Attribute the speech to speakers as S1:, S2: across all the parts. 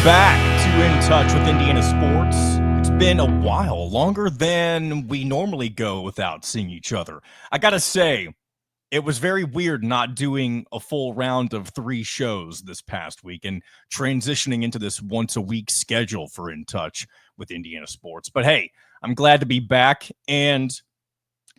S1: back to In Touch with Indiana Sports. It's been a while, longer than we normally go without seeing each other. I gotta say, it was very weird not doing a full round of 3 shows this past week and transitioning into this once a week schedule for In Touch with Indiana Sports. But hey, I'm glad to be back, and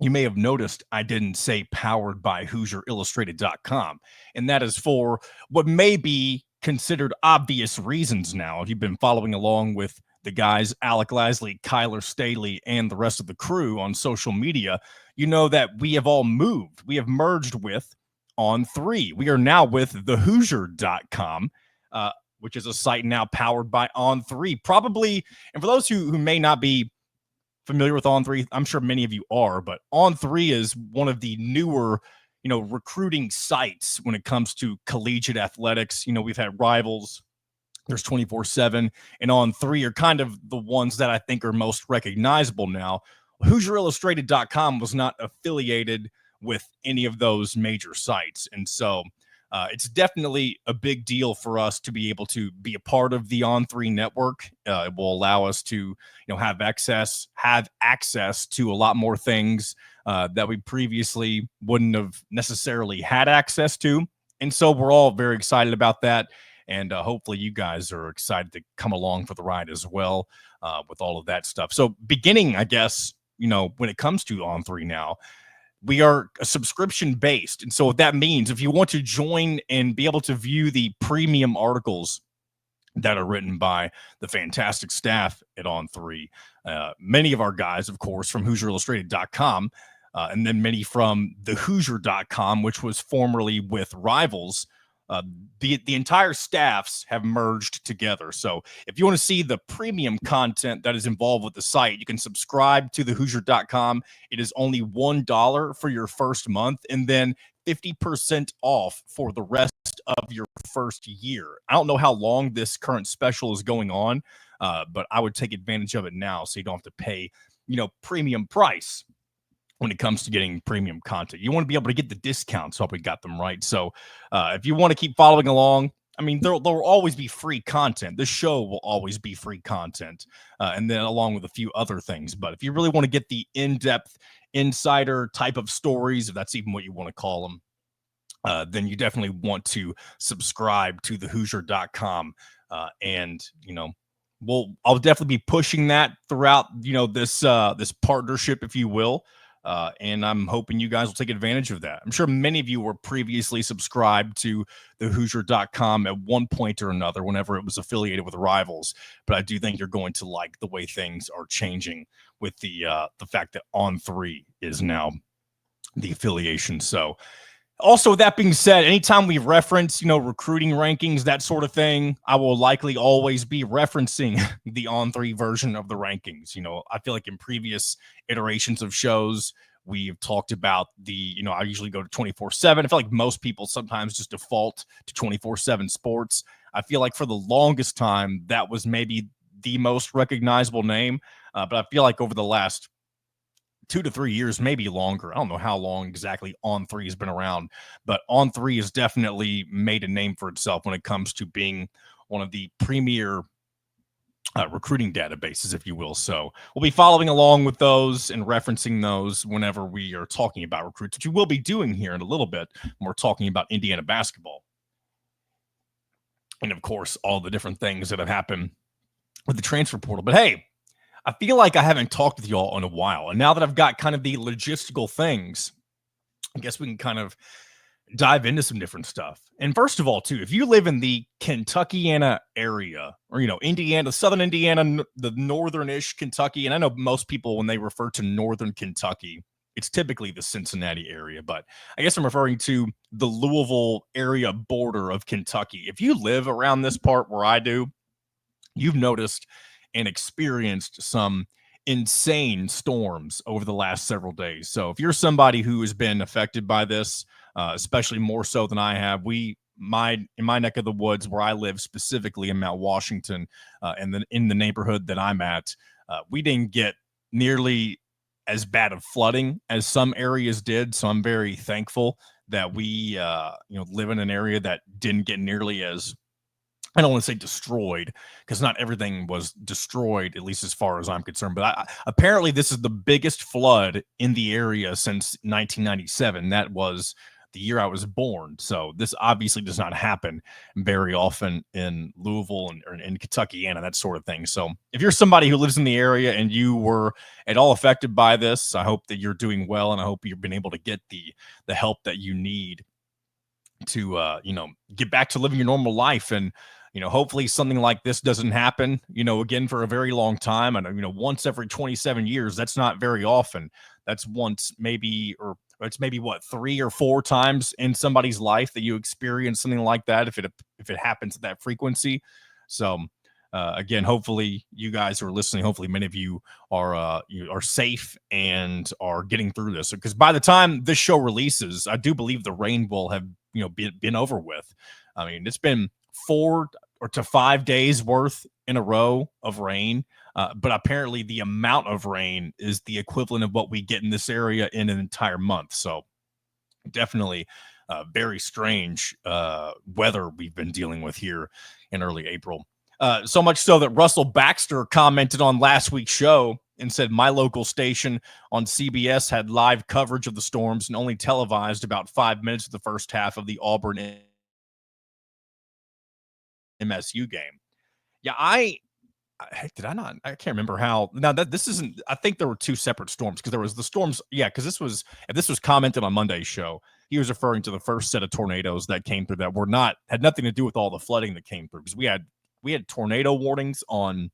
S1: you may have noticed I didn't say powered by HoosierIllustrated.com, and that is for what may be considered obvious reasons now. If you've been following along with the guys, Alec Lasley, Kyler Staley, and the rest of the crew on social media, you know that we have all moved. We have merged with On3. We are now with thehoosier.com, which is a site now powered by On3. Probably, and for those who may not be familiar with On3, I'm sure many of you are, but On3 is one of the newer, recruiting sites when it comes to collegiate athletics. We've had Rivals, there's 24/7, and On3 are kind of the ones that I think are most recognizable now. HoosierIllustrated.com was not affiliated with any of those major sites, and so it's definitely a big deal for us to be able to be a part of the On3 network. It will allow us to, have access to a lot more things that we previously wouldn't have necessarily had access to. And so we're all very excited about that. And hopefully you guys are excited to come along for the ride as well with all of that stuff. So beginning, I guess, when it comes to On3 now, we are a subscription based. And so what that means, if you want to join and be able to view the premium articles that are written by the fantastic staff at On3, many of our guys, of course, from HoosierIllustrated.com, and then many from thehoosier.com, which was formerly with Rivals. The entire staffs have merged together. So if you want to see the premium content that is involved with the site, you can subscribe to thehoosier.com. It is only $1 for your first month, and then 50% off for the rest of your first year. I don't know how long this current special is going on, but I would take advantage of it now so you don't have to pay, premium price when it comes to getting premium content. You want to be able to get the discounts. Hope we got them right. So if you want to keep following along, I mean, there will always be free content. This show will always be free content, and then along with a few other things. But if you really want to get the in-depth, insider type of stories, if that's even what you want to call them, then you definitely want to subscribe to thehoosier.com. And, I'll definitely be pushing that throughout, this partnership, if you will. And I'm hoping you guys will take advantage of that. I'm sure many of you were previously subscribed to the Hoosier.com at one point or another whenever it was affiliated with Rivals. But I do think you're going to like the way things are changing with the fact that On3 is now the affiliation. So also, with that being said, anytime we reference, recruiting rankings, that sort of thing, I will likely always be referencing the On3 version of the rankings. I feel like in previous iterations of shows, we've talked about I usually go to 24/7. I feel like most people sometimes just default to 24/7 sports. I feel like for the longest time, that was maybe the most recognizable name. But I feel like over the last 2 to 3 years, maybe longer. I don't know how long exactly On3 has been around, but On3 has definitely made a name for itself when it comes to being one of the premier recruiting databases, if you will. So we'll be following along with those and referencing those whenever we are talking about recruits, which we will be doing here in a little bit when we're talking about Indiana basketball. And of course, all the different things that have happened with the transfer portal. But hey, I feel like I haven't talked with you all in a while. And now that I've got kind of the logistical things, I guess we can kind of dive into some different stuff. And first of all, too, if you live in the Kentuckiana area or, Indiana, southern Indiana, the northern-ish Kentucky, and I know most people, when they refer to northern Kentucky, it's typically the Cincinnati area, but I guess I'm referring to the Louisville area border of Kentucky. If you live around this part where I do, you've noticed and experienced some insane storms over the last several days. So if you're somebody who has been affected by this, especially more so than I have, in my neck of the woods where I live, specifically in Mount Washington, and then in the neighborhood that I'm at, we didn't get nearly as bad of flooding as some areas did. So I'm very thankful that we live in an area that didn't get nearly as I don't want to say destroyed because not everything was destroyed, at least as far as I'm concerned. But apparently, this is the biggest flood in the area since 1997. That was the year I was born. So this obviously does not happen very often in Louisville and or in Kentucky and that sort of thing. So if you're somebody who lives in the area and you were at all affected by this, I hope that you're doing well, and I hope you've been able to get the help that you need to get back to living your normal life. And hopefully something like this doesn't happen again for a very long time. And once every 27 years, that's not very often. That's once maybe, or it's maybe what, 3 or 4 times in somebody's life that you experience something like that, if it happens at that frequency. So again, hopefully you guys are listening. Hopefully many of you are safe and are getting through this, because by the time this show releases, I do believe the rain will have been over with. I mean, it's been 4 to 5 days worth in a row of rain, but apparently the amount of rain is the equivalent of what we get in this area in an entire month. So definitely very strange weather we've been dealing with here in early April. So much so that Russell Baxter commented on last week's show and said, my local station on CBS had live coverage of the storms and only televised about 5 minutes of the first half of the Auburn MSU game. Yeah, did I not? I can't remember how. Now that this isn't, I think there were two separate storms, because there was the storms. Yeah, because if this was commented on Monday's show, he was referring to the first set of tornadoes that came through that had nothing to do with all the flooding that came through, because we had tornado warnings on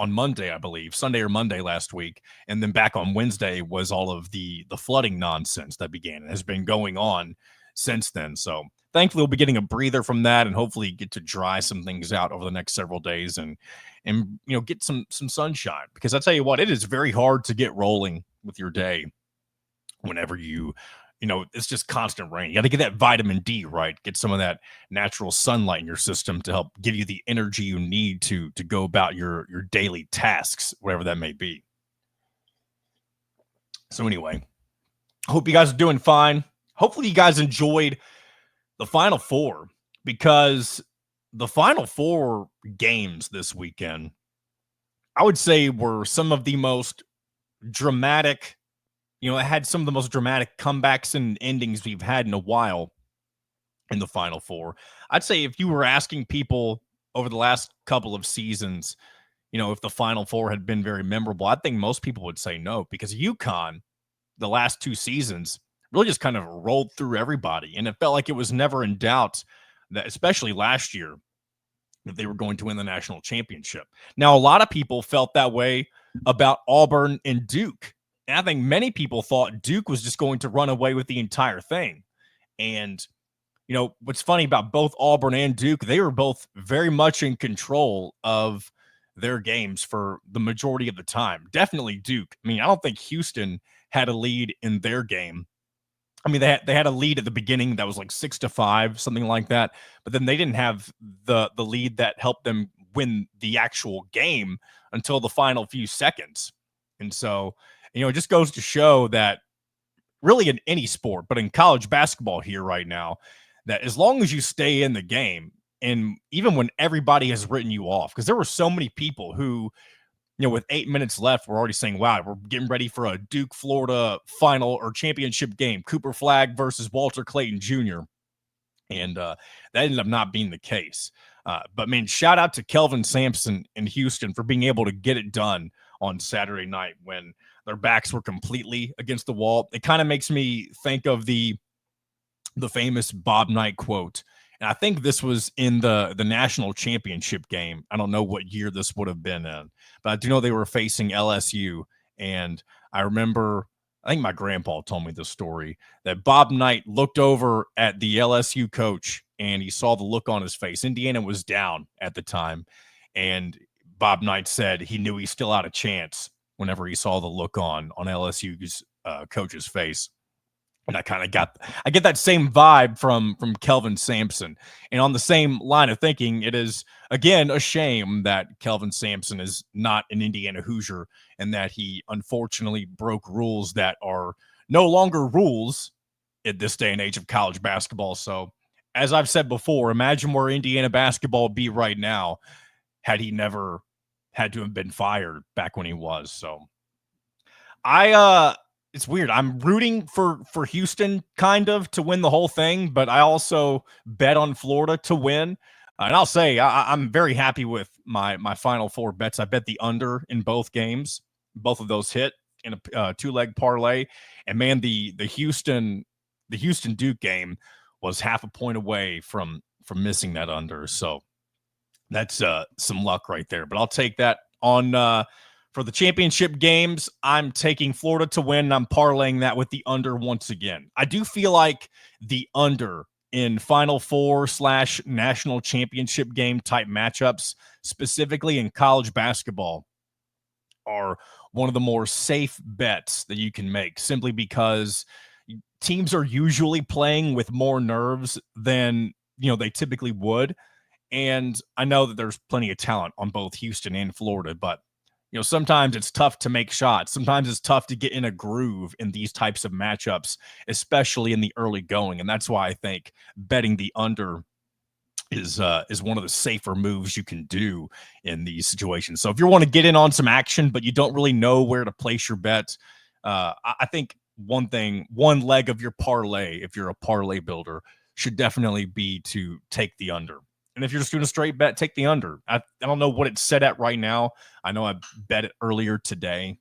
S1: Monday, I believe, Sunday or Monday last week, and then back on Wednesday was all of the flooding nonsense that began and has been going on since then. So thankfully we'll be getting a breather from that, and hopefully get to dry some things out over the next several days and get some sunshine, because I tell you what, it is very hard to get rolling with your day whenever it's just constant rain. You got to get that vitamin D, right? Get some of that natural sunlight in your system to help give you the energy you need to go about your daily tasks, whatever that may be. So anyway, hope you guys are doing fine. Hopefully you guys enjoyed the Final Four, because the Final Four games this weekend, I would say, were some of the most dramatic. It had some of the most dramatic comebacks and endings we've had in a while in the Final Four. I'd say if you were asking people over the last couple of seasons, if the Final Four had been very memorable, I think most people would say no, because UConn, the last 2 seasons, really just kind of rolled through everybody. And it felt like it was never in doubt that, especially last year, that they were going to win the national championship. Now, a lot of people felt that way about Auburn and Duke. And I think many people thought Duke was just going to run away with the entire thing. And, what's funny about both Auburn and Duke, they were both very much in control of their games for the majority of the time. Definitely Duke. I mean, I don't think Houston had a lead in their game. I mean, they had a lead at the beginning that was like 6-5, something like that. But then they didn't have the lead that helped them win the actual game until the final few seconds. And so, it just goes to show that really in any sport, but in college basketball here right now, that as long as you stay in the game, and even when everybody has written you off, because there were so many people who, with 8 minutes left, we're already saying, wow, we're getting ready for a Duke Florida final or championship game, Cooper Flagg versus Walter Clayton Jr. And that ended up not being the case. But man, shout out to Kelvin Sampson in Houston for being able to get it done on Saturday night when their backs were completely against the wall. It kind of makes me think of the famous Bob Knight quote. And I think this was in the national championship game. I don't know what year this would have been in, but I do know they were facing LSU. And I remember, I think my grandpa told me this story, that Bob Knight looked over at the LSU coach and he saw the look on his face. Indiana was down at the time. And Bob Knight said he knew he still had a chance whenever he saw the look on LSU's coach's face. And I get that same vibe from Kelvin Sampson. And on the same line of thinking, it is, again, a shame that Kelvin Sampson is not an Indiana Hoosier and that he unfortunately broke rules that are no longer rules at this day and age of college basketball. So as I've said before, imagine where Indiana basketball would be right now had he never had to have been fired back when he was. So it's weird. I'm rooting for Houston kind of to win the whole thing, but I also bet on Florida to win. And I'll say I'm very happy with my final four bets. I bet the under in both games. Both of those hit in a two-leg parlay. And man, the Houston Duke game was half a point away from missing that under. So that's some luck right there. But I'll take that on for the championship games. I'm taking Florida to win. And I'm parlaying that with the under once again. I do feel like the under in Final Four / national championship game type matchups, specifically in college basketball, are one of the more safe bets that you can make, simply because teams are usually playing with more nerves than they typically would. And I know that there's plenty of talent on both Houston and Florida, but sometimes it's tough to make shots. Sometimes it's tough to get in a groove in these types of matchups, especially in the early going. And that's why I think betting the under is one of the safer moves you can do in these situations. So if you want to get in on some action, but you don't really know where to place your bet, I think one leg of your parlay, if you're a parlay builder, should definitely be to take the under. And if you're just doing a straight bet, take the under. I don't know what it's set at right now. I know I bet it earlier today,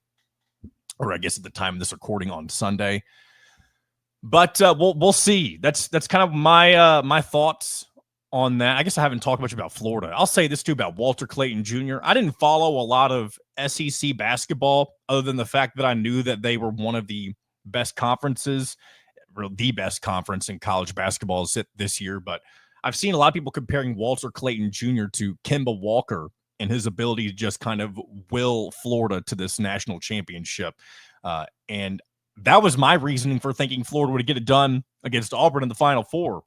S1: or I guess at the time of this recording on Sunday. But we'll see. That's kind of my thoughts on that. I guess I haven't talked much about Florida. I'll say this too about Walter Clayton Jr. I didn't follow a lot of SEC basketball other than the fact that I knew that they were one of the best conferences, or the best conference in college basketball this year. But I've seen a lot of people comparing Walter Clayton Jr. to Kemba Walker and his ability to just kind of will Florida to this national championship. And that was my reasoning for thinking Florida would get it done against Auburn in the Final Four.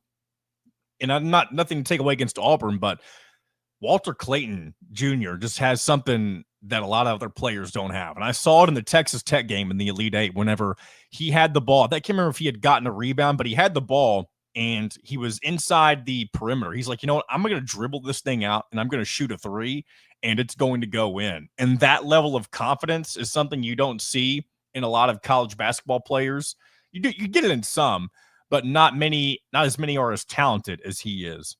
S1: And I'm nothing to take away against Auburn, but Walter Clayton Jr. just has something that a lot of other players don't have. And I saw it in the Texas Tech game in the Elite Eight whenever he had the ball. I can't remember if he had gotten a rebound, but he had the ball and he was inside the perimeter. He's like, you know what? I'm going to dribble this thing out and I'm going to shoot a three and it's going to go in. And that level of confidence is something you don't see in a lot of college basketball players. You get it in some, but not as many are as talented as he is.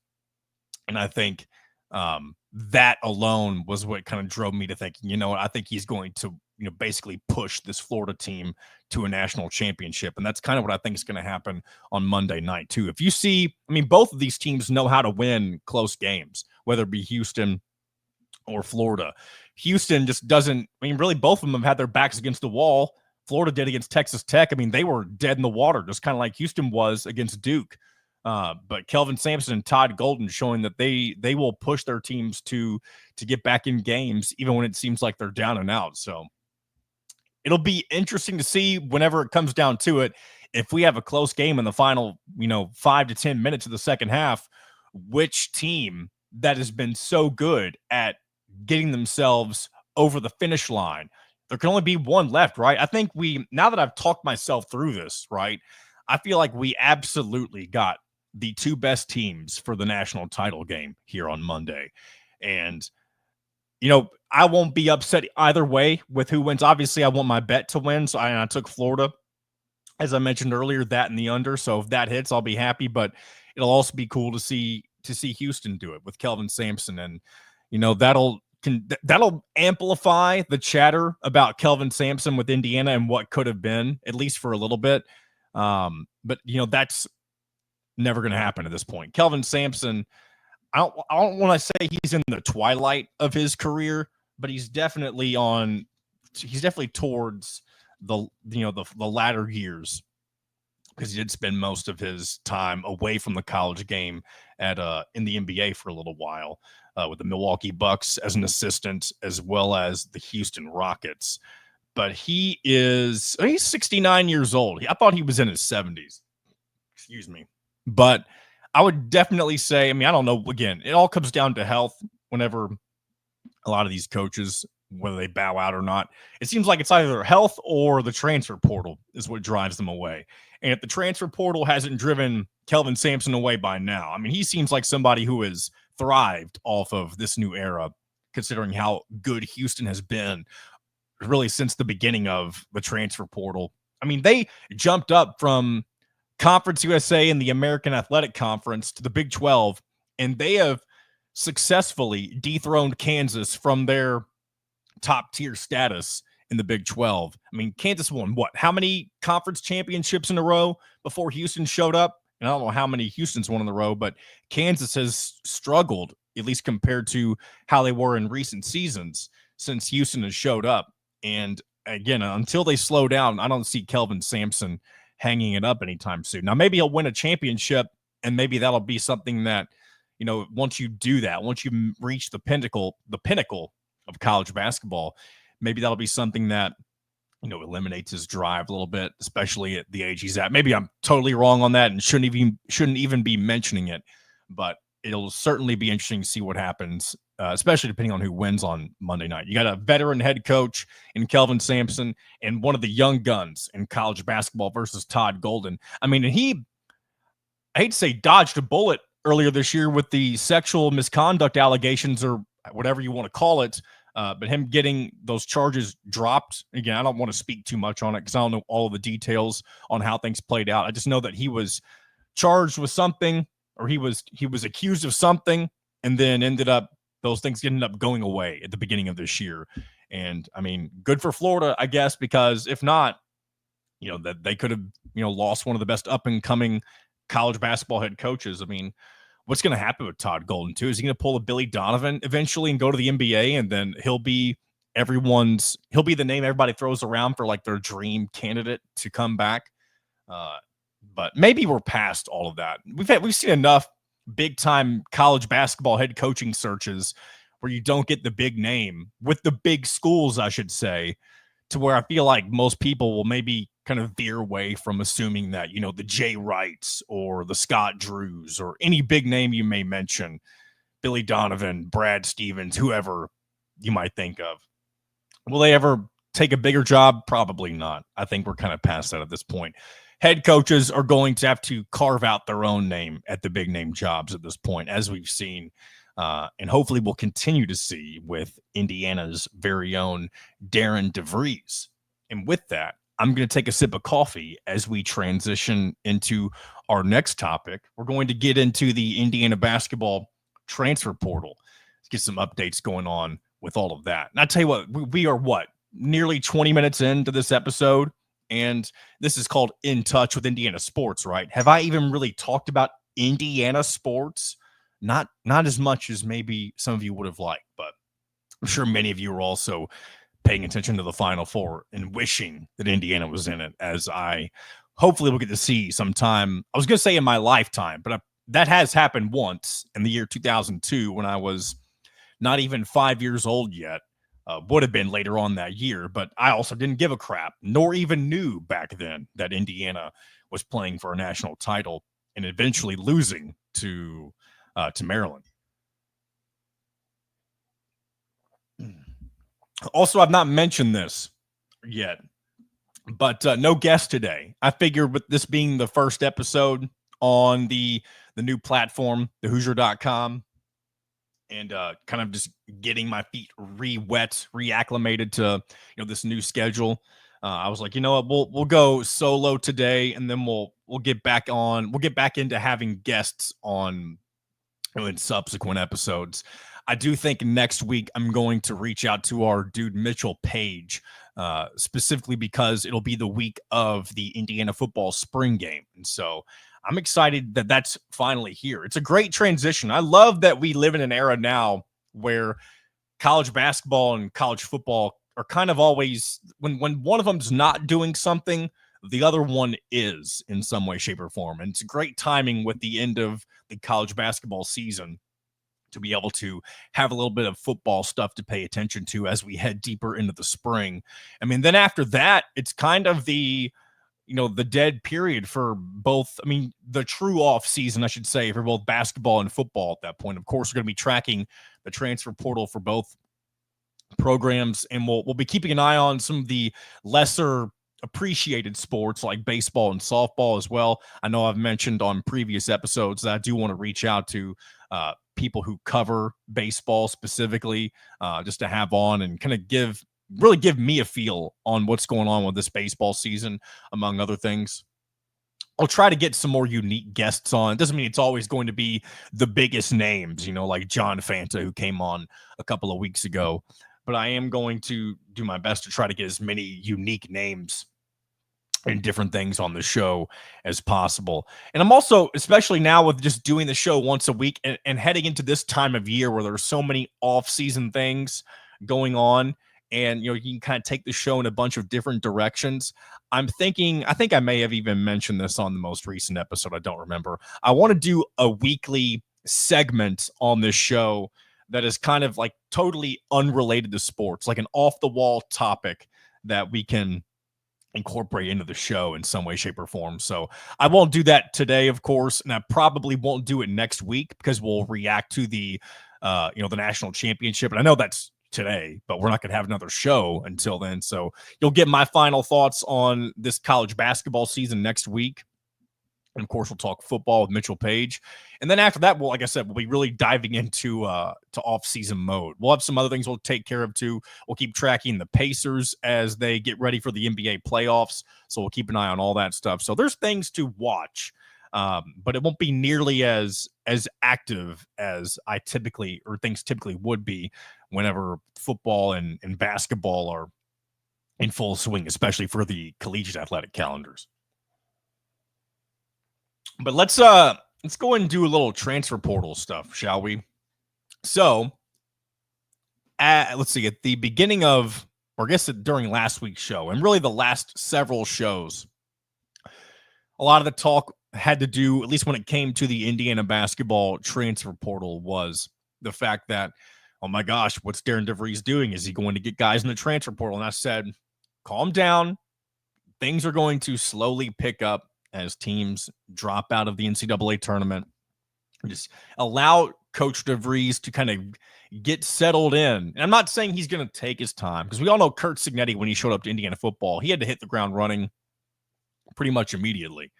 S1: And I think that alone was what kind of drove me to thinking, you know what, I think he's going to, basically push this Florida team to a national championship. And that's kind of what I think is going to happen on Monday night too. If you see, both of these teams know how to win close games, whether it be Houston or Florida. Houston just doesn't, really both of them have had their backs against the wall. Florida did against Texas Tech. They were dead in the water, just kind of like Houston was against Duke. But Kelvin Sampson and Todd Golden showing that they will push their teams to get back in games, even when it seems like they're down and out. So it'll be interesting to see whenever it comes down to it, if we have a close game in the final, 5 to 10 minutes of the second half, which team that has been so good at getting themselves over the finish line. There can only be one left, right? I think now that I've talked myself through this, right, I feel like we absolutely got the two best teams for the national title game here on Monday. And, I won't be upset either way with who wins. Obviously, I want my bet to win, so I took Florida, as I mentioned earlier, that in the under. So if that hits, I'll be happy. But it'll also be cool to see Houston do it with Kelvin Sampson, and that'll amplify the chatter about Kelvin Sampson with Indiana and what could have been, at least for a little bit. But that's never going to happen at this point. Kelvin Sampson, I don't want to say he's in the twilight of his career, but he's definitely towards the latter years, because he did spend most of his time away from the college game in the NBA for a little while with the Milwaukee Bucks as an assistant, as well as the Houston Rockets. But he's 69 years old. I thought he was in his 70s. Excuse me. But I would definitely say, I don't know. Again, it all comes down to health whenever a lot of these coaches whether they bow out or not. It seems like it's either health or the transfer portal is what drives them away. And if the transfer portal hasn't driven Kelvin Sampson away by now, I mean, he seems like somebody who has thrived off of this new era, considering how good Houston has been really since the beginning of the transfer portal. I mean, they jumped up from Conference USA and the American Athletic Conference to the Big 12, and they have successfully dethroned Kansas from their top tier status in the Big 12. I mean, Kansas won what? How many conference championships in a row before Houston showed up? And I don't know how many Houston's won in a row, but Kansas has struggled, at least compared to how they were in recent seasons since Houston has showed up. And again, until they slow down, I don't see Kelvin Sampson hanging it up anytime soon. Now, maybe he'll win a championship, and maybe that'll be something that, once you do that, once you reach the pinnacle of college basketball, maybe that'll be something that, eliminates his drive a little bit, especially at the age he's at. Maybe I'm totally wrong on that and shouldn't even be mentioning it, but it'll certainly be interesting to see what happens, especially depending on who wins on Monday night. You got a veteran head coach in Kelvin Sampson and one of the young guns in college basketball versus Todd Golden. I mean, I hate to say dodged a bullet earlier this year with the sexual misconduct allegations or whatever you want to call it. But him getting those charges dropped, again, I don't want to speak too much on it because I don't know all of the details on how things played out. I just know that he was charged with something, or he was accused of something, and then those things ended up going away at the beginning of this year. And I mean, good for Florida, I guess, because if not, that they could have, lost one of the best up and coming college basketball head coaches. I mean, what's going to happen with Todd Golden too? Is he going to pull a Billy Donovan eventually and go to the NBA, and then he'll be the name everybody throws around for like their dream candidate to come back? But maybe we're past all of that. We've seen enough big time college basketball head coaching searches where you don't get the big name with the big schools, I should say, to where I feel like most people will maybe kind of veer away from assuming that, the Jay Wrights or the Scott Drews or any big name you may mention, Billy Donovan, Brad Stevens, whoever you might think of. Will they ever take a bigger job? Probably not. I think we're kind of past that at this point. Head coaches are going to have to carve out their own name at the big name jobs at this point, as we've seen. And hopefully we'll continue to see with Indiana's very own Darian DeVries. And with that, I'm going to take a sip of coffee as we transition into our next topic. We're going to get into the Indiana basketball transfer portal. Let's get some updates going on with all of that. And I tell you what, we are nearly 20 minutes into this episode, and this is called In Touch with Indiana Sports, right? Have I even really talked about Indiana sports? Not as much as maybe some of you would have liked, but I'm sure many of you are also paying attention to the Final Four and wishing that Indiana was in it, as I hopefully will get to see sometime. I was going to say in my lifetime, but that has happened once in the year 2002 when I was not even 5 years old yet. Would have been later on that year, but I also didn't give a crap, nor even knew back then that Indiana was playing for a national title and eventually losing to Maryland. Also, I've not mentioned this yet, but no guest today. I figured with this being the first episode on the new platform, thehoosier.com, and kind of just getting my feet re-wet, reacclimated to this new schedule. I was like, you know what, we'll go solo today, and then we'll get back into having guests on in subsequent episodes. I do think next week I'm going to reach out to our dude Mitchell Page, specifically because it'll be the week of the Indiana football spring game. And so I'm excited that that's finally here. It's a great transition. I love that we live in an era now where college basketball and college football are kind of always, when one of them's not doing something, the other one is in some way, shape, or form. And it's great timing with the end of the college basketball season to be able to have a little bit of football stuff to pay attention to as we head deeper into the spring. I mean, then after that, it's kind of the dead period for both. I mean, the true off season, I should say, for both basketball and football at that point. Of course, we're going to be tracking the transfer portal for both programs, and we'll be keeping an eye on some of the lesser appreciated sports like baseball and softball as well. I know I've mentioned on previous episodes that I do want to reach out to people who cover baseball specifically, just to have on and kind of give me a feel on what's going on with this baseball season, among other things. I'll try to get some more unique guests on. It doesn't mean it's always going to be the biggest names, like John Fanta, who came on a couple of weeks ago. But I am going to do my best to try to get as many unique names and different things on the show as possible. And I'm also, especially now with just doing the show once a week and heading into this time of year where there's so many off-season things going on, and you can kind of take the show in a bunch of different directions. I think I may have even mentioned this on the most recent episode. I don't remember. I want to do a weekly segment on this show that is kind of like totally unrelated to sports, like an off-the-wall topic that we can incorporate into the show in some way, shape, or form. So I won't do that today, of course, and I probably won't do it next week because we'll react to the national championship. And I know that's today, but we're not going to have another show until then. So you'll get my final thoughts on this college basketball season next week. And of course, we'll talk football with Mitchell Page. And then after that, like I said, we'll be really diving into to off-season mode. We'll have some other things we'll take care of too. We'll keep tracking the Pacers as they get ready for the NBA playoffs. So we'll keep an eye on all that stuff. So there's things to watch, but it won't be nearly as active as things typically would be whenever football and basketball are in full swing, especially for the collegiate athletic calendars. But let's go ahead and do a little transfer portal stuff, shall we? So, let's see, at the beginning of, or I guess during last week's show, and really the last several shows, a lot of the talk had to do, at least when it came to the Indiana basketball transfer portal, was the fact that, oh my gosh, what's Darian DeVries doing? Is he going to get guys in the transfer portal? And I said, calm down. Things are going to slowly pick up as teams drop out of the NCAA tournament. Just allow Coach DeVries to kind of get settled in. And I'm not saying he's going to take his time, because we all know Curt Cignetti, when he showed up to Indiana football, he had to hit the ground running pretty much immediately.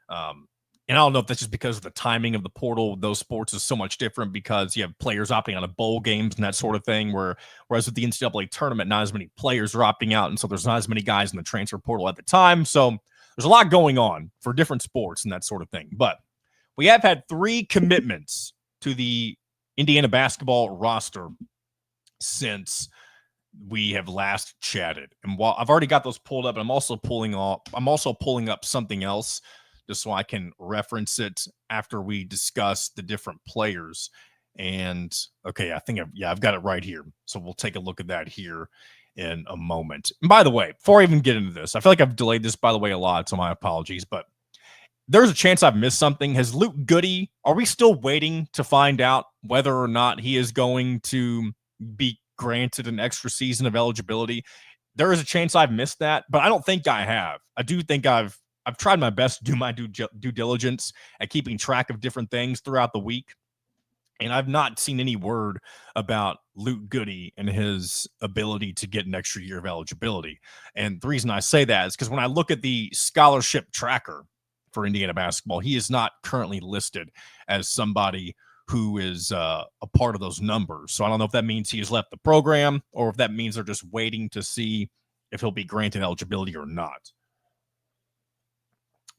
S1: And I don't know if that's just because of the timing of the portal. Those sports is so much different because you have players opting out of bowl games and that sort of thing, whereas with the NCAA tournament, not as many players are opting out, and so there's not as many guys in the transfer portal at the time. So there's a lot going on for different sports and that sort of thing. But we have had 3 commitments to the Indiana basketball roster since we have last chatted. And while I've already got those pulled up, I'm also pulling up something else just so I can reference it after we discuss the different players. And okay, I've got it right here. So we'll take a look at that here in a moment. And by the way, before I even get into this, I feel like I've delayed this, by the way, a lot, so my apologies, but there's a chance I've missed something. Has Luke Goody, are we still waiting to find out whether or not he is going to be granted an extra season of eligibility? There is a chance I've missed that, but I don't think I have. I do think I've tried my best to do my due diligence at keeping track of different things throughout the week. And I've not seen any word about Luke Goody and his ability to get an extra year of eligibility. And the reason I say that is because when I look at the scholarship tracker for Indiana basketball, he is not currently listed as somebody who is a part of those numbers. So I don't know if that means he has left the program or if that means they're just waiting to see if he'll be granted eligibility or not.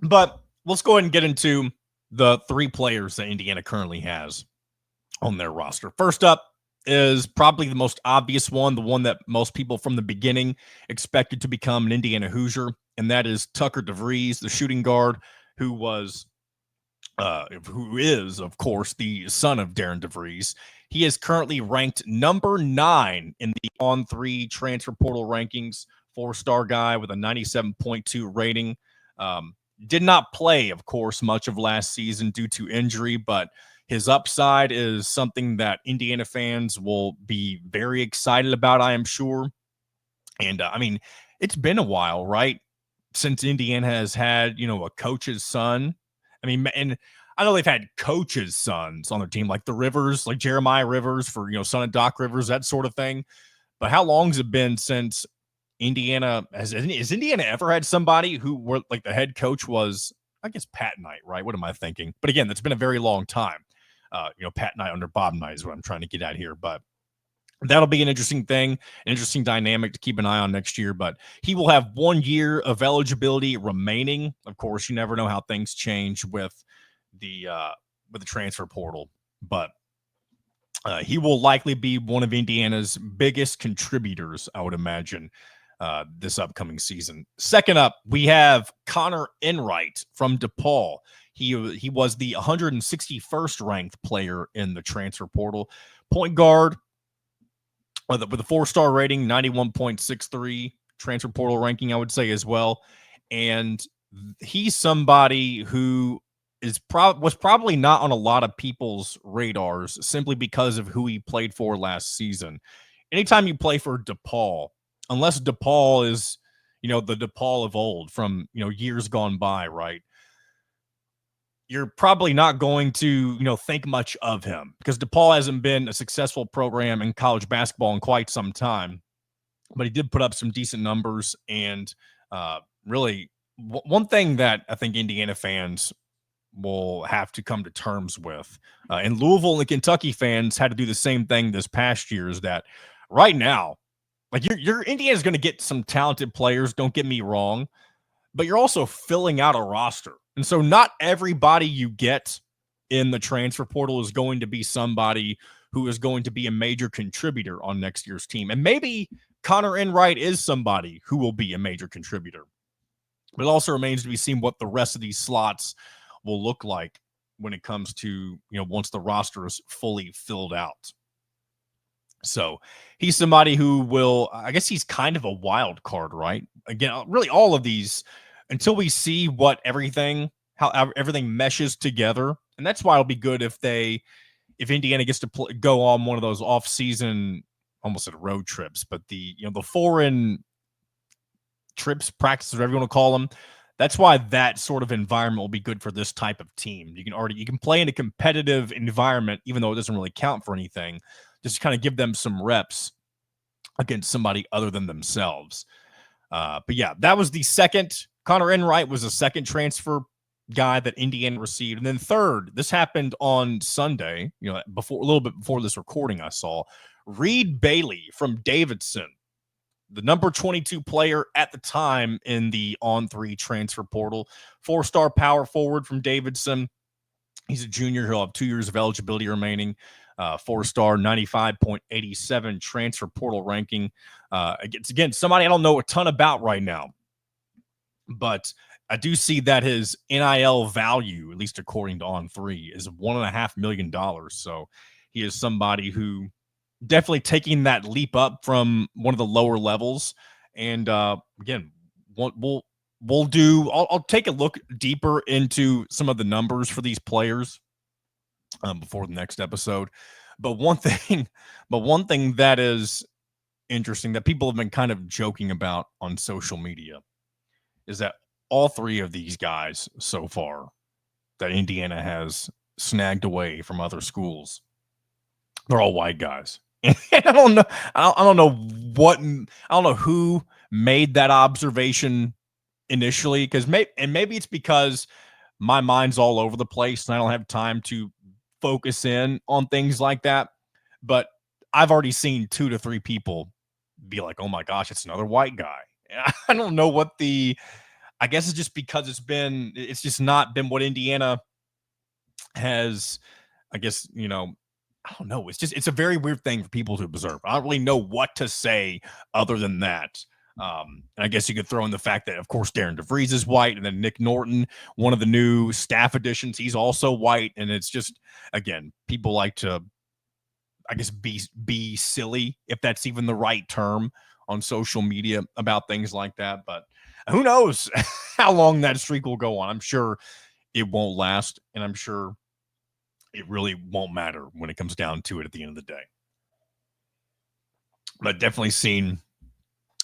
S1: But let's go ahead and get into the 3 players that Indiana currently has on their roster. First up is probably the most obvious one, the one that most people from the beginning expected to become an Indiana Hoosier, and that is Tucker DeVries, the shooting guard, who is, of course, the son of Darian DeVries. He is currently ranked number 9 in the On3 transfer portal rankings, 4-star guy with a 97.2 rating. Did not play, of course, much of last season due to injury, but his upside is something that Indiana fans will be very excited about, I am sure. And I mean, it's been a while, right, since Indiana has had, a coach's son. I mean, and I know they've had coaches' sons on their team, like the Rivers, like Jeremiah Rivers for, son of Doc Rivers, that sort of thing. But how long has it been since Indiana has Indiana ever had somebody who were like the head coach was, I guess, Pat Knight, right? What am I thinking? But again, that's been a very long time. Pat Knight under Bob Knight is what I'm trying to get at here. But that'll be an interesting thing, an interesting dynamic to keep an eye on next year. But he will have 1 year of eligibility remaining. Of course, you never know how things change with the transfer portal, but he will likely be one of Indiana's biggest contributors, I would imagine, this upcoming season. Second up, we have Connor Enright from DePaul. He was the 161st ranked player in the transfer portal. Point guard with a 4-star rating, 91.63 transfer portal ranking, I would say as well. And he's somebody who was probably not on a lot of people's radars simply because of who he played for last season. Anytime you play for DePaul, unless DePaul is, the DePaul of old from, years gone by, right? You're probably not going to, think much of him because DePaul hasn't been a successful program in college basketball in quite some time. But he did put up some decent numbers. And really, one thing that I think Indiana fans will have to come to terms with, and Louisville and the Kentucky fans had to do the same thing this past year, is that right now, like your Indiana's going to get some talented players, don't get me wrong, but you're also filling out a roster. And so not everybody you get in the transfer portal is going to be somebody who is going to be a major contributor on next year's team. And maybe Connor Enright is somebody who will be a major contributor. But it also remains to be seen what the rest of these slots will look like when it comes to, once the roster is fully filled out. So he's somebody who will, I guess he's kind of a wild card, right? Again, really all of these, until we see how everything meshes together. And that's why it'll be good if Indiana gets to go on one of those off-season, almost at road trips, but the foreign trips, practices, whatever you want to call them. That's why that sort of environment will be good for this type of team. You can play in a competitive environment, even though it doesn't really count for anything, just kind of give them some reps against somebody other than themselves. But yeah, that was the second. Connor Enright was the second transfer guy that Indiana received. And then third, this happened on Sunday, a little bit before this recording, I saw Reed Bailey from Davidson, the number 22 player at the time in the On3 transfer portal, 4-star power forward from Davidson. He's a junior. He'll have 2 years of eligibility remaining. 4-star, 95.87 transfer portal ranking. Again, somebody I don't know a ton about right now, but I do see that his NIL value, at least according to On3, is $1.5 million. So he is somebody who definitely taking that leap up from one of the lower levels. And again, we'll do. I'll take a look deeper into some of the numbers for these players before the next episode. But one thing that is interesting that people have been kind of joking about on social media is that all three of these guys so far that Indiana has snagged away from other schools, they're all white guys. And I don't know. I don't know who made that observation initially, because maybe it's because my mind's all over the place and I don't have time to focus in on things like that. But I've already seen 2 to 3 people be like, "Oh my gosh, it's another white guy." And I don't know what I guess it's just because it's just not been what Indiana has, I guess, I don't know. It's a very weird thing for people to observe. I don't really know what to say other than that. And I guess you could throw in the fact that, of course, Darian DeVries is white, and then Nick Norton, one of the new staff additions, he's also white. And it's just, again, people like to, I guess, be silly, if that's even the right term, on social media about things like that. But who knows how long that streak will go on. I'm sure it won't last, and I'm sure it really won't matter when it comes down to it at the end of the day. But definitely seen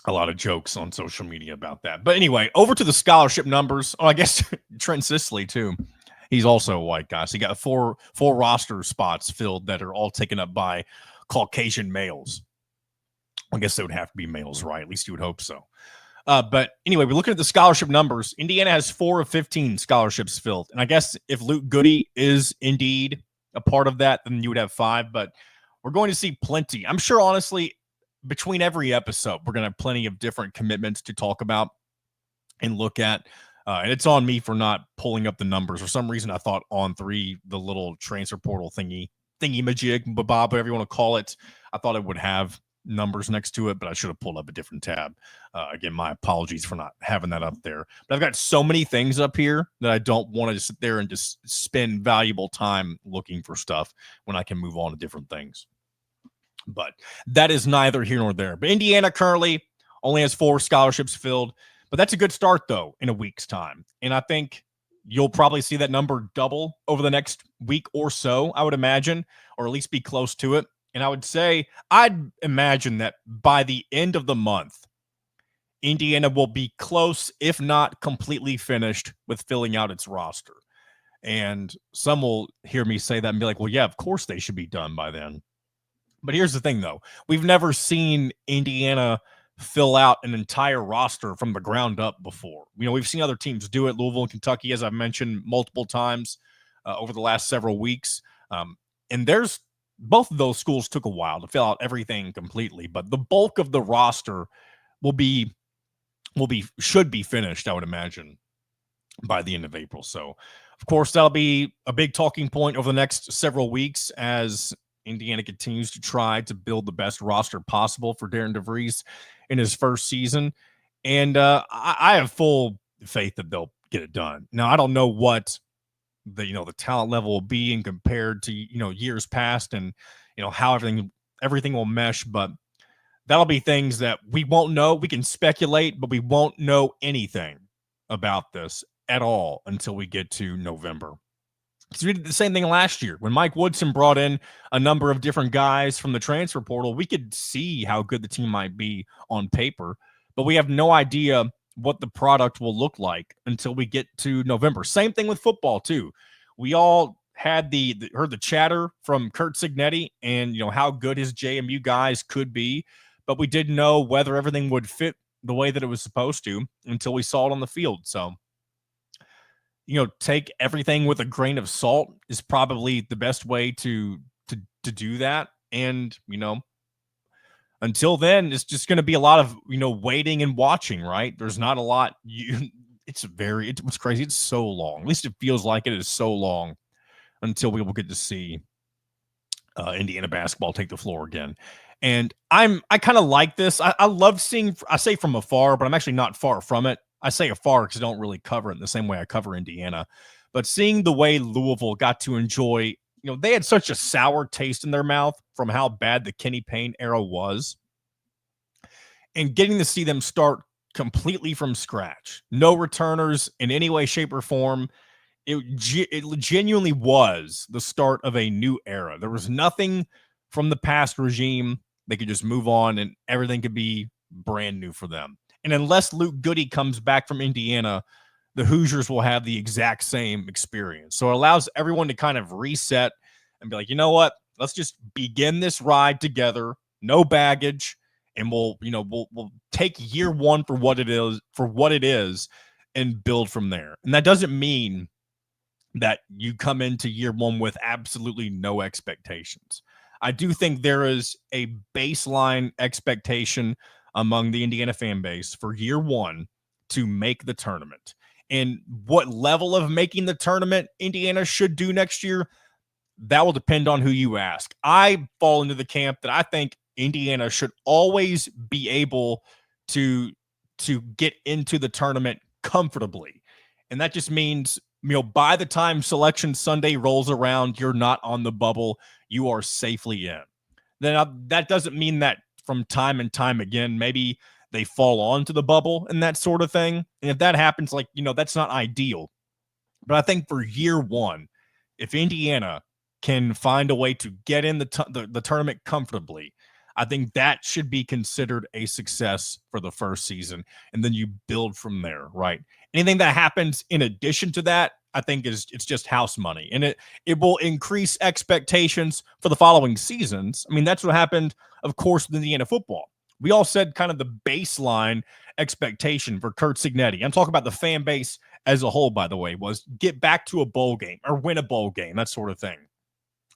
S1: a lot of jokes on social media about that. But anyway, over to the scholarship numbers. Oh, I guess Trent Sisley too. He's also a white guy. So he got four roster spots filled that are all taken up by Caucasian males. I guess they would have to be males, right? At least you would hope so. But anyway, we're looking at the scholarship numbers. Indiana has 4 of 15 scholarships filled. And I guess if Luke Goody is indeed a part of that, then you would have 5. But we're going to see plenty. I'm sure, honestly, between every episode, we're going to have plenty of different commitments to talk about and look at. And it's on me for not pulling up the numbers. For some reason, I thought On3, the little transfer portal thingy-majig, bob, whatever you want to call it, I thought it would have numbers next to it, but I should have pulled up a different tab. Again, my apologies for not having that up there. But I've got so many things up here that I don't want to just sit there and just spend valuable time looking for stuff when I can move on to different things. But that is neither here nor there. But Indiana currently only has 4 scholarships filled. But that's a good start, though, in a week's time. And I think you'll probably see that number double over the next week or so, I would imagine, or at least be close to it. And I would say, I'd imagine that by the end of the month, Indiana will be close, if not completely finished, with filling out its roster. And some will hear me say that and be like, well, yeah, of course they should be done by then. But here's the thing, though. We've never seen Indiana fill out an entire roster from the ground up before. You know, we've seen other teams do it, Louisville and Kentucky, as I've mentioned multiple times over the last several weeks. And there's both of those schools took a while to fill out everything completely, but the bulk of the roster should be finished, I would imagine, by the end of April. So, of course, that'll be a big talking point over the next several weeks as Indiana continues to try to build the best roster possible for Darian DeVries in his first season. And I have full faith that they'll get it done. Now, I don't know what the talent level will be in compared to, years past and, how everything will mesh, but that'll be things that we won't know. We can speculate, but we won't know anything about this at all until we get to November. So we did the same thing last year. When Mike Woodson brought in a number of different guys from the transfer portal, we could see how good the team might be on paper, but we have no idea what the product will look like until we get to November. Same thing with football, too. We all had heard the chatter from Kurt Cignetti and, how good his JMU guys could be, but we didn't know whether everything would fit the way that it was supposed to until we saw it on the field. So, take everything with a grain of salt is probably the best way to do that. And, until then, it's just going to be a lot of, waiting and watching, right? There's not a lot. It's crazy. It's so long. At least it feels like it is so long until we will get to see Indiana basketball take the floor again. And I kind of like this. I love seeing, I say from afar, but I'm actually not far from it. I say afar because I don't really cover it in the same way I cover Indiana. But seeing the way Louisville got to enjoy, they had such a sour taste in their mouth from how bad the Kenny Payne era was. And getting to see them start completely from scratch, no returners in any way, shape, or form. It genuinely was the start of a new era. There was nothing from the past regime. They could just move on and everything could be brand new for them. And unless Luke Goody comes back from Indiana, the Hoosiers will have the exact same experience. So it allows everyone to kind of reset and be like, you know what? Let's just begin this ride together. No baggage. And we'll take year one for what it is and build from there. And that doesn't mean that you come into year one with absolutely no expectations. I do think there is a baseline expectation among the Indiana fan base for year one to make the tournament. And what level of making the tournament Indiana should do next year, that will depend on who you ask. I fall into the camp that I think Indiana should always be able to get into the tournament comfortably. And that just means, by the time Selection Sunday rolls around, you're not on the bubble. You are safely in. Then that doesn't mean that from time and time again, maybe they fall onto the bubble and that sort of thing. And if that happens, that's not ideal. But I think for year one, if Indiana can find a way to get in the tournament comfortably, I think that should be considered a success for the first season. And then you build from there, right? Anything that happens in addition to that, I think it's just house money. And it will increase expectations for the following seasons. I mean, that's what happened, of course, with Indiana football. we all said kind of the baseline expectation for Kurt Signetti. I'm talking about the fan base as a whole, by the way, was get back to a bowl game or win a bowl game, that sort of thing.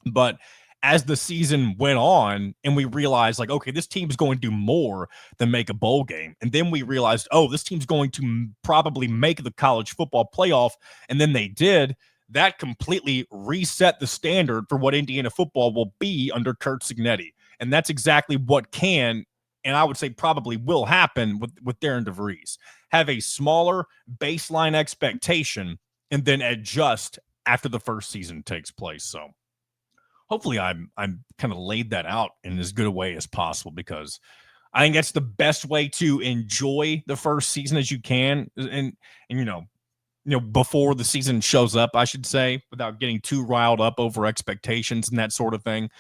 S1: But as the season went on and we realized, like, okay, this team's going to do more than make a bowl game. And then we realized, oh, this team's going to probably make the college football playoff. And then they did. That completely reset the standard for what Indiana football will be under Kurt Signetti. And that's exactly what can, and I would say probably will happen with Darian DeVries. Have a smaller baseline expectation and then adjust after the first season takes place. So hopefully I'm kind of laid that out in as good a way as possible, because I think that's the best way to enjoy the first season as you can. And you know, before the season shows up, I should say, without getting too riled up over expectations and that sort of thing.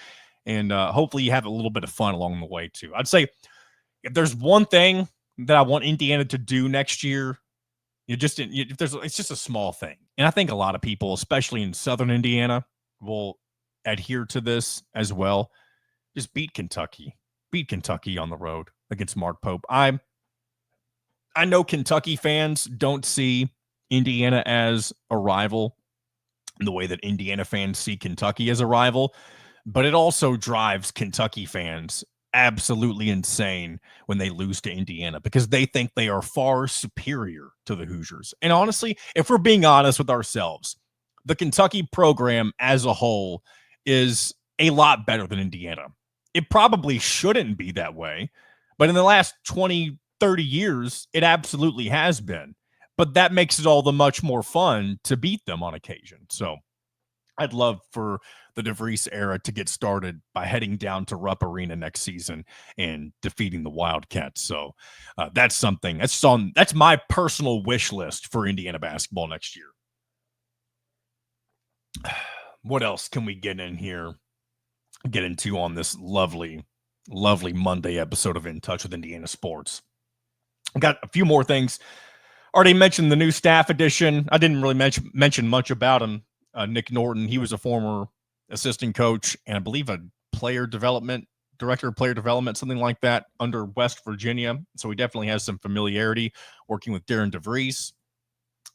S1: And hopefully you have a little bit of fun along the way too. I'd say if there's one thing that I want Indiana to do next year, it's just a small thing. And I think a lot of people, especially in Southern Indiana, will adhere to this as well. Just beat Kentucky on the road against Mark Pope. I know Kentucky fans don't see Indiana as a rival in the way that Indiana fans see Kentucky as a rival, but it also drives Kentucky fans absolutely insane when they lose to Indiana, because they think they are far superior to the Hoosiers. And honestly, if we're being honest with ourselves, the Kentucky program as a whole is a lot better than Indiana. It probably shouldn't be that way, but in the last 20, 30 years, it absolutely has been. But that makes it all the much more fun to beat them on occasion. So I'd love for the DeVries era to get started by heading down to Rupp Arena next season and defeating the Wildcats. So that's something that's my personal wish list for Indiana basketball next year. What else can we get into on this lovely Monday episode of In Touch with Indiana Sports? I've got a few more things. Already mentioned the new staff addition. I didn't really mention much about him. Nick Norton, he was a former assistant coach and I believe a director of player development, something like that, under West Virginia. So he definitely has some familiarity working with Darian DeVries.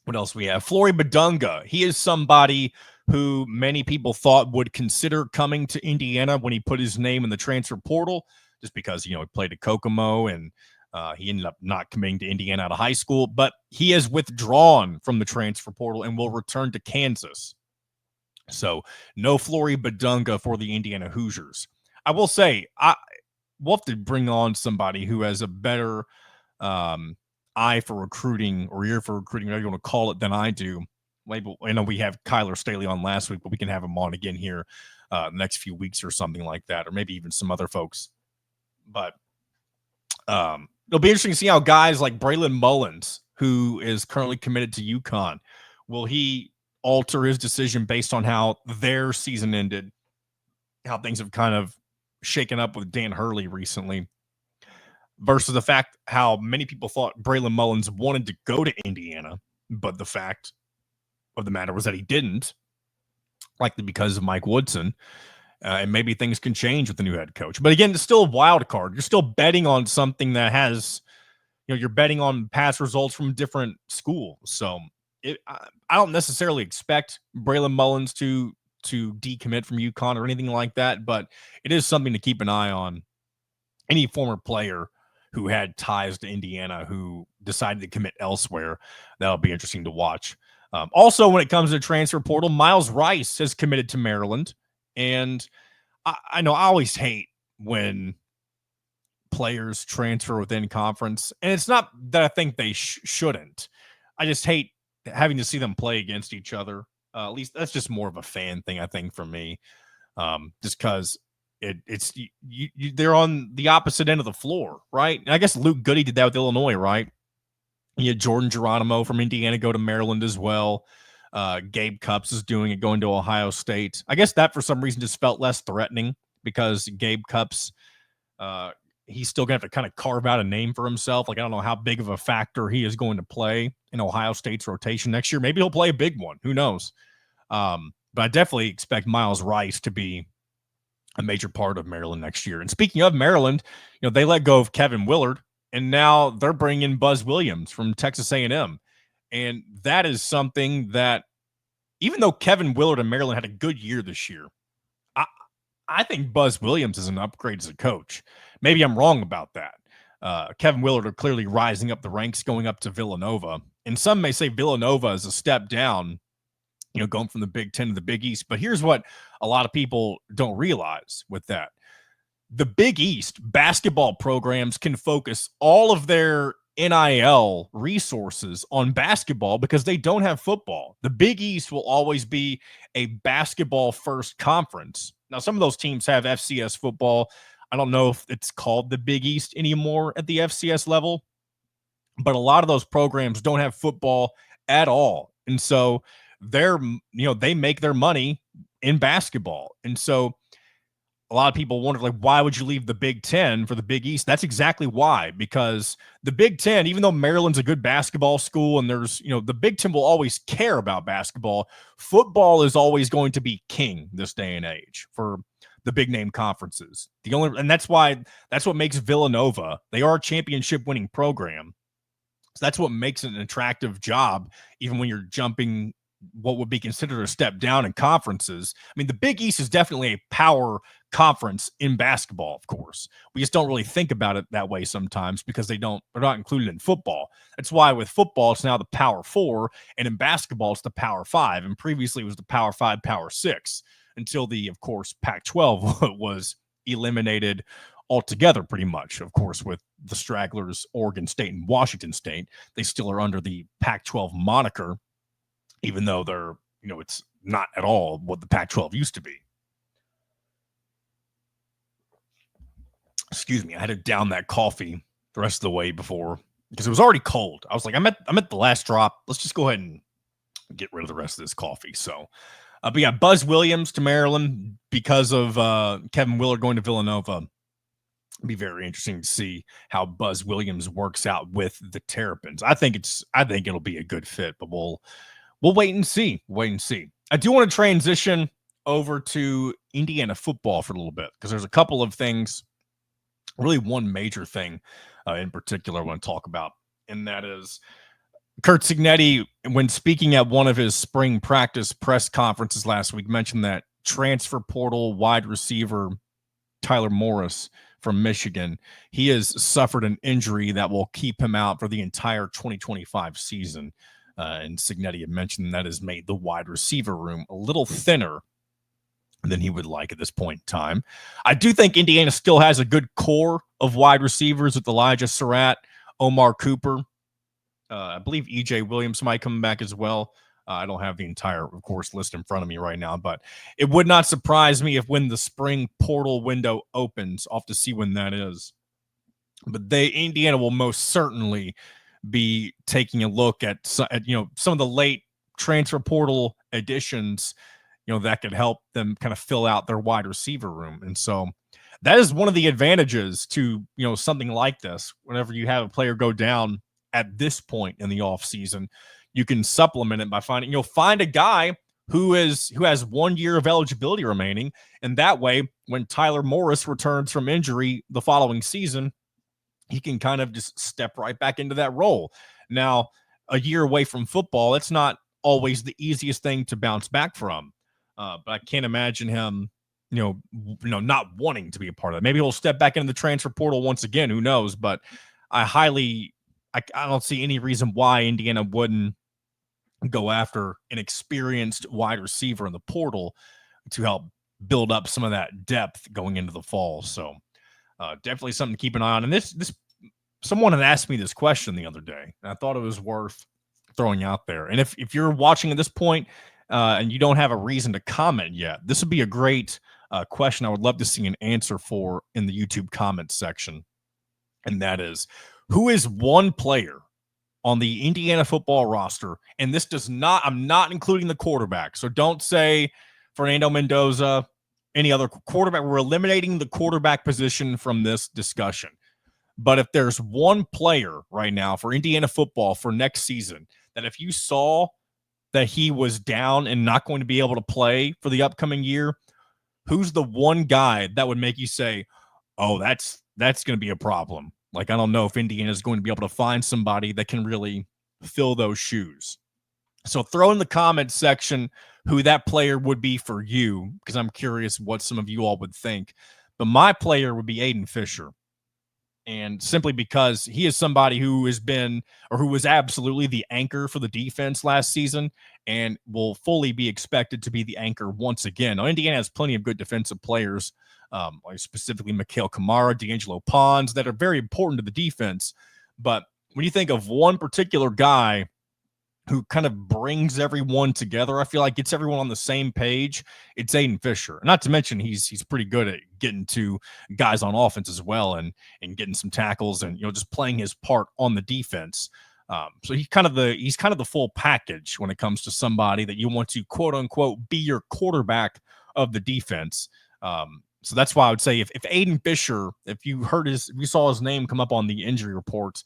S1: What else we have? Flory Badunga. He is somebody who many people thought would consider coming to Indiana when he put his name in the transfer portal, just because, he played at Kokomo and he ended up not committing to Indiana out of high school. But he has withdrawn from the transfer portal and will return to Kansas. So no Flory Badunga for the Indiana Hoosiers. I will say, we'll have to bring on somebody who has a better eye for recruiting, or ear for recruiting, whatever you want to call it, than I do. Maybe, I know we have Kyler Staley on last week, but we can have him on again here the next few weeks or something like that, or maybe even some other folks. But it'll be interesting to see how guys like Braylon Mullins, who is currently committed to UConn, will he alter his decision based on how their season ended, how things have kind of shaken up with Dan Hurley recently, versus the fact how many people thought Braylon Mullins wanted to go to Indiana, but the fact of the matter was that he didn't, likely because of Mike Woodson. And maybe things can change with the new head coach. But again, it's still a wild card. You're still betting on something that has, you're betting on past results from different schools. So I don't necessarily expect Braylon Mullins to decommit from UConn or anything like that, but it is something to keep an eye on. Any former player who had ties to Indiana who decided to commit elsewhere, that'll be interesting to watch. Also, when it comes to transfer portal, Miles Rice has committed to Maryland. And I know I always hate when players transfer within conference. And it's not that I think they shouldn't. I just hate having to see them play against each other. At least that's just more of a fan thing, I think, for me. Just because they're on the opposite end of the floor, right? And I guess Luke Goody did that with Illinois, right? You had Jordan Geronimo from Indiana go to Maryland as well. Gabe Cupps is doing it, going to Ohio State. I guess that for some reason just felt less threatening, because Gabe Cupps, he's still going to have to kind of carve out a name for himself. Like, I don't know how big of a factor he is going to play in Ohio State's rotation next year. Maybe he'll play a big one. Who knows? But I definitely expect Miles Rice to be a major part of Maryland next year. And speaking of Maryland, they let go of Kevin Willard, and now they're bringing in Buzz Williams from Texas A&M. And that is something that, even though Kevin Willard and Maryland had a good year this year, I think Buzz Williams is an upgrade as a coach. Maybe I'm wrong about that. Kevin Willard are clearly rising up the ranks, going up to Villanova. And some may say Villanova is a step down, going from the Big Ten to the Big East. But here's what a lot of people don't realize with that. The Big East basketball programs can focus all of their NIL resources on basketball because they don't have football. The Big East will always be a basketball first conference. Now, some of those teams have FCS football. I don't know if it's called the Big East anymore at the FCS level, but a lot of those programs don't have football at all. And so they make their money in basketball. And so a lot of people wonder, like, why would you leave the Big Ten for the Big East? That's exactly why, because the Big Ten, even though Maryland's a good basketball school and there's, the Big Ten will always care about basketball, football is always going to be king this day and age for the big name conferences. And that's what makes Villanova, they are a championship winning program. So that's what makes it an attractive job, even when you're jumping what would be considered a step down in conferences. I mean, the Big East is definitely a power conference in basketball, of course. We just don't really think about it that way sometimes because they're not included in football. That's why with football, it's now the Power Four, and in basketball, it's the Power Five. And previously it was the Power Five, Power Six, until of course, Pac-12 was eliminated altogether, pretty much. Of course, with the stragglers, Oregon State and Washington State, they still are under the Pac-12 moniker, even though they're, it's not at all what the Pac-12 used to be. Excuse me, I had to down that coffee the rest of the way before, because it was already cold. I was like, I'm at the last drop. Let's just go ahead and get rid of the rest of this coffee. So, but yeah, Buzz Williams to Maryland because of Kevin Willard going to Villanova. It'll be very interesting to see how Buzz Williams works out with the Terrapins. I think it'll be a good fit, but we'll wait and see. I do want to transition over to Indiana football for a little bit because there's a couple of things, really one major thing in particular I want to talk about, and that is Curt Cignetti, when speaking at one of his spring practice press conferences last week, mentioned that transfer portal wide receiver Tyler Morris from Michigan, he has suffered an injury that will keep him out for the entire 2025 season. And Cignetti had mentioned that has made the wide receiver room a little thinner than he would like at this point in time. I do think Indiana still has a good core of wide receivers with Elijah Surratt, Omar Cooper. I believe E.J. Williams might come back as well. I don't have the entire, of course, list in front of me right now, but it would not surprise me if when the spring portal window opens, I'll have to see when that is. But Indiana will most certainly be taking a look at some of the late transfer portal additions, that could help them kind of fill out their wide receiver room. And so that is one of the advantages to, something like this. Whenever you have a player go down at this point in the offseason, you can supplement it by find a guy who has 1 year of eligibility remaining. And that way, when Tyler Morris returns from injury the following season, he can kind of just step right back into that role. Now, a year away from football, it's not always the easiest thing to bounce back from. But I can't imagine him, not wanting to be a part of it. Maybe he'll step back into the transfer portal once again. Who knows? But I don't see any reason why Indiana wouldn't go after an experienced wide receiver in the portal to help build up some of that depth going into the fall. So definitely something to keep an eye on. And this someone had asked me this question the other day, and I thought it was worth throwing out there. And if you're watching at this point and you don't have a reason to comment yet, this would be a great question I would love to see an answer for in the YouTube comments section. And that is, who is one player on the Indiana football roster? And this I'm not including the quarterback. So don't say Fernando Mendoza, any other quarterback. We're eliminating the quarterback position from this discussion. But if there's one player right now for Indiana football for next season that if you saw that he was down and not going to be able to play for the upcoming year, who's the one guy that would make you say, oh, that's going to be a problem? Like, I don't know if Indiana is going to be able to find somebody that can really fill those shoes. So throw in the comments section who that player would be for you, because I'm curious what some of you all would think. But my player would be Aiden Fisher. And simply because he is somebody who has been, or who was absolutely the anchor for the defense last season and will fully be expected to be the anchor once again. Now, Indiana has plenty of good defensive players, like specifically Mikhail Kamara, D'Angelo Pons, that are very important to the defense. But when you think of one particular guy who kind of brings everyone together, I feel like gets everyone on the same page, it's Aiden Fisher. Not to mention he's pretty good at getting to guys on offense as well, and getting some tackles, and just playing his part on the defense. So he's kind of the full package when it comes to somebody that you want to quote unquote be your quarterback of the defense. So that's why I would say if Aiden Fisher, if you saw his name come up on the injury reports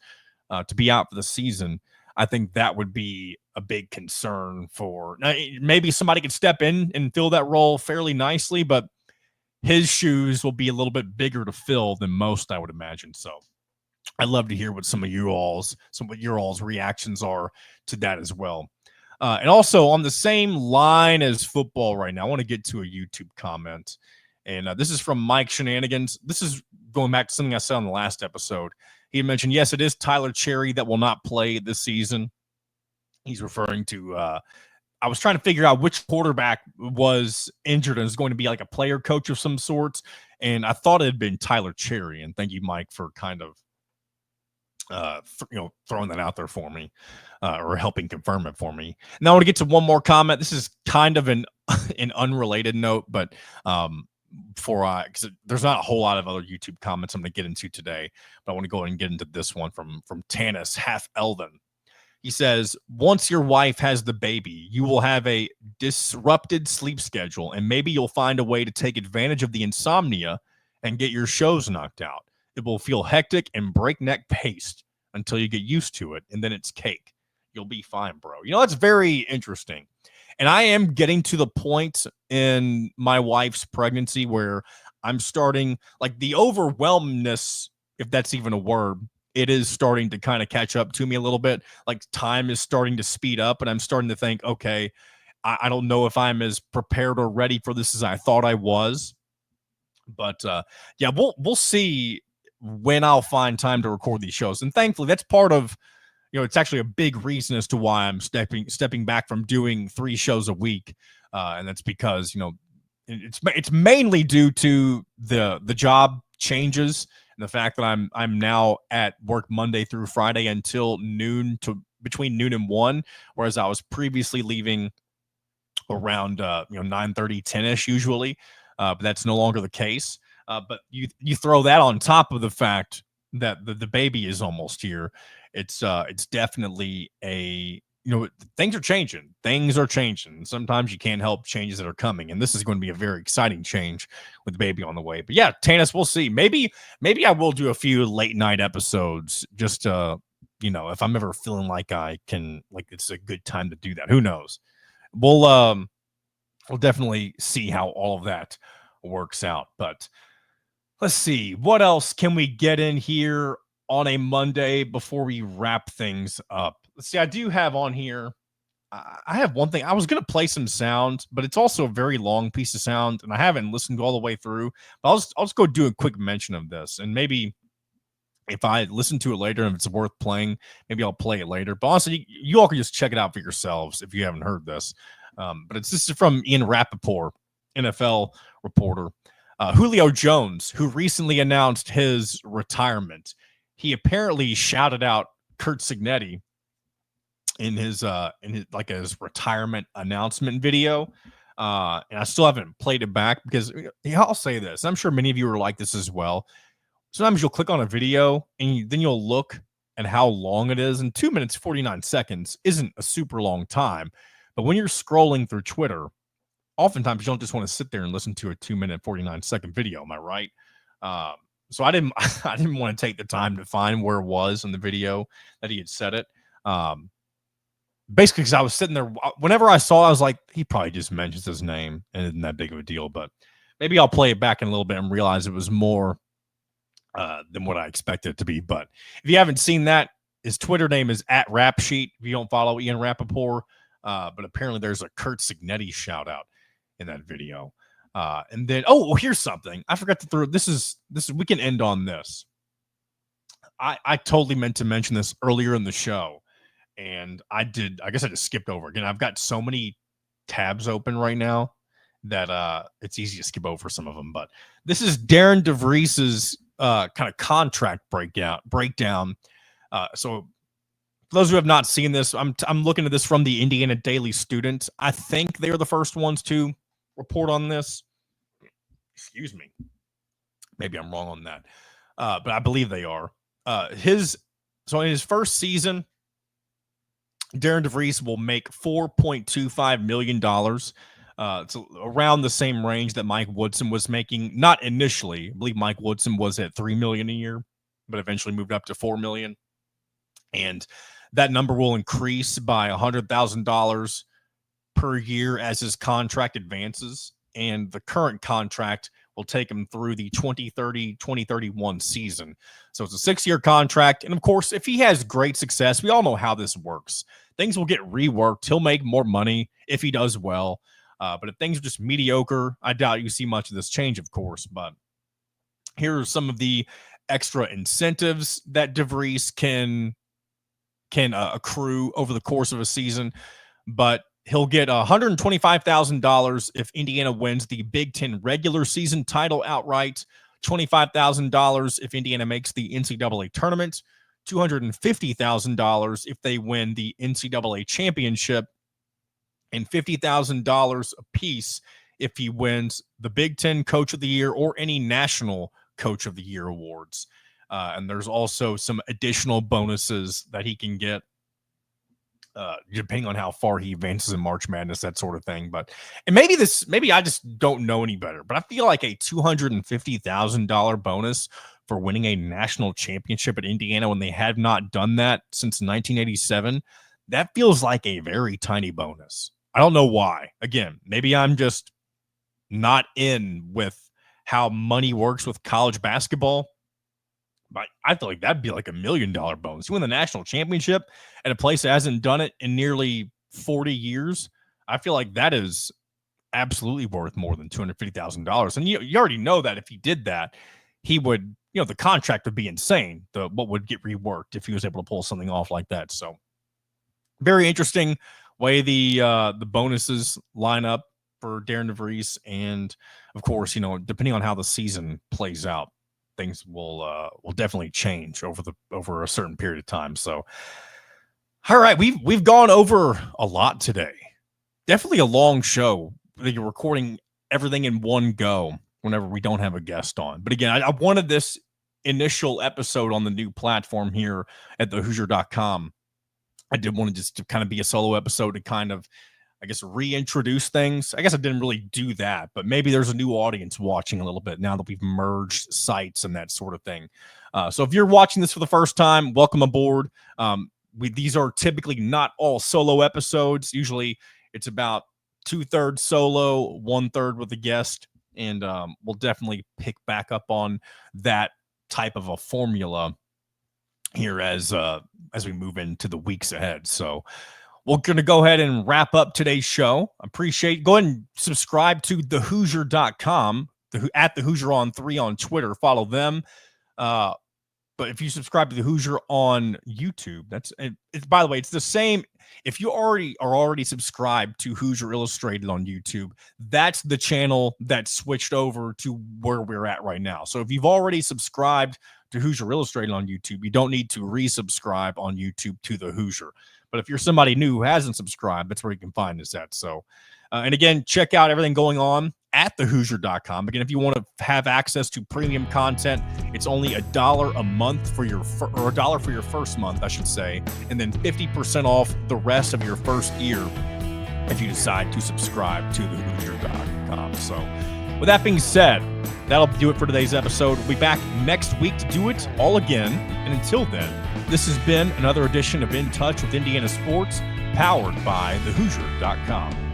S1: to be out for the season, I think that would be a big concern for maybe somebody could step in and fill that role fairly nicely, but his shoes will be a little bit bigger to fill than most, I would imagine. So I'd love to hear what some of your all's reactions are to that as well. And also on the same line as football right now, I want to get to a YouTube comment. And this is from Mike Shenanigans. This is going back to something I said on the last episode. He mentioned, yes, it is Tyler Cherry that will not play this season. He's referring to, I was trying to figure out which quarterback was injured and is going to be like a player coach of some sorts. And I thought it had been Tyler Cherry. And thank you, Mike, for kind of, throwing that out there for me, or helping confirm it for me. Now I want to get to one more comment. This is kind of an unrelated note, but because there's not a whole lot of other YouTube comments I'm going to get into today, but I want to go ahead and get into this one from Tanis Half Alden. He says, once your wife has the baby, you will have a disrupted sleep schedule, and maybe you'll find a way to take advantage of the insomnia and get your shows knocked out. It will feel hectic and breakneck paced until you get used to it, and then it's cake. You'll be fine, bro. That's very interesting. And I am getting to the point in my wife's pregnancy where I'm starting, like, the overwhelmness, if that's even a word, it is starting to kind of catch up to me a little bit. Like, time is starting to speed up, and I'm starting to think, okay, I don't know if I'm as prepared or ready for this as I thought I was. But yeah, we'll see when I'll find time to record these shows. And thankfully, that's part of, it's actually a big reason as to why I'm stepping back from doing 3 shows a week. And that's because, it's mainly due to the job changes and the fact that I'm now at work Monday through Friday until between noon and 1, whereas I was previously leaving around 9:30, 10-ish usually. But that's no longer the case. But you throw that on top of the fact that the baby is almost here. It's definitely things are changing. Things are changing. Sometimes you can't help changes that are coming, and this is going to be a very exciting change with the baby on the way. But yeah, Tanis, we'll see. Maybe I will do a few late night episodes just to, if I'm ever feeling like it's a good time to do that. Who knows? We'll definitely see how all of that works out. But let's see, what else can we get in here on a Monday before we wrap things up? Let's see, I do have on here, I have one thing. I was going to play some sound, but it's also a very long piece of sound, and I haven't listened all the way through. But I'll just go do a quick mention of this, and maybe if I listen to it later and if it's worth playing, maybe I'll play it later. But honestly, you all can just check it out for yourselves if you haven't heard this. But this is from Ian Rappaport, NFL reporter. Julio Jones, who recently announced his retirement, he apparently shouted out Kurt Signetti in his retirement announcement video. And I still haven't played it back because I'll say this. I'm sure many of you are like this as well. Sometimes you'll click on a video and then you'll look at how long it is. And 2 minutes, 49 seconds isn't a super long time. But when you're scrolling through Twitter, oftentimes you don't just want to sit there and listen to a 2 minute, 49 second video. Am I right? So I didn't want to take the time to find where it was in the video that he had said it. Basically, because I was sitting there, whenever I saw it, I was like, he probably just mentions his name and isn't that big of a deal. But Maybe I'll play it back in a little bit and realize it was more than what I expected it to be. But if you haven't seen that, his Twitter name is @RapSheet. If you don't follow Ian Rappaport, but apparently there's a Kurt Signetti shout out in that video. And then, here's something I forgot to throw. This is we can end on this. I totally meant to mention this earlier in the show, and I guess I just skipped over again. I've got so many tabs open right now that it's easy to skip over some of them. But this is Darian DeVries' kind of contract breakdown. So for those who have not seen this, I'm looking at this from the Indiana Daily Student. I think they are the first ones to report on this. Excuse me. Maybe I'm wrong on that. But I believe they are. So in his first season, Darian DeVries will make $4.25 million. It's around the same range that Mike Woodson was making. Not initially. I believe Mike Woodson was at $3 million a year, but eventually moved up to $4 million. And that number will increase by $100,000 per year as his contract advances. And the current contract will take him through the 2030-2031 season. So it's a 6-year contract. And of course, if he has great success, we all know how this works. Things will get reworked. He'll make more money if he does well. But if things are just mediocre, I doubt you see much of this change, of course. But here are some of the extra incentives that DeVries can accrue over the course of a season. But he'll get $125,000 if Indiana wins the Big Ten regular season title outright, $25,000 if Indiana makes the NCAA tournament, $250,000 if they win the NCAA championship, and $50,000 apiece if he wins the Big Ten Coach of the Year or any national Coach of the Year awards. And there's also some additional bonuses that he can get, depending on how far he advances in March Madness, that sort of thing. And maybe I just don't know any better, but I feel like a $250,000 bonus for winning a national championship at Indiana when they have not done that since 1987, that feels like a very tiny bonus. I don't know why. Again, maybe I'm just not in with how money works with college basketball. But I feel like that'd be like $1 million bonus. You win the national championship at a place that hasn't done it in nearly 40 years. I feel like that is absolutely worth more than $250,000. And you already know that if he did that, he would, the contract would be insane. What would get reworked if he was able to pull something off like that. So very interesting way the bonuses line up for Darian DeVries. And of course, depending on how the season plays out, things will definitely change over a certain period of time. So, all right, we've gone over a lot today. Definitely a long show. You're recording everything in one go whenever we don't have a guest on. But again, I wanted this initial episode on the new platform here at thehoosier.com. I did want to just to kind of be a solo episode to kind of, I guess, reintroduce things. I guess I didn't really do that, but maybe there's a new audience watching a little bit now that we've merged sites and that sort of thing. So if you're watching this for the first time, welcome aboard. These are typically not all solo episodes. Usually it's about 2/3 solo, 1/3 with a guest. And we'll definitely pick back up on that type of a formula here as we move into the weeks ahead. So we're going to go ahead and wrap up today's show. Go ahead and subscribe to thehoosier.com, at thehoosieron3 on Twitter. Follow them. But if you subscribe to the Hoosier on YouTube, by the way, it's the same. If you are already subscribed to Hoosier Illustrated on YouTube, that's the channel that switched over to where we're at right now. So if you've already subscribed to Hoosier Illustrated on YouTube, you don't need to resubscribe on YouTube to the Hoosier. But if you're somebody new who hasn't subscribed, that's where you can find us at. So, and again, check out everything going on at thehoosier.com. Again, if you want to have access to premium content, it's only $1 a month for your or $1 for your first month, I should say, and then 50% off the rest of your first year if you decide to subscribe to thehoosier.com. So, with that being said, that'll do it for today's episode. We'll be back next week to do it all again. And until then, this has been another edition of In Touch with Indiana Sports, powered by thehoosier.com.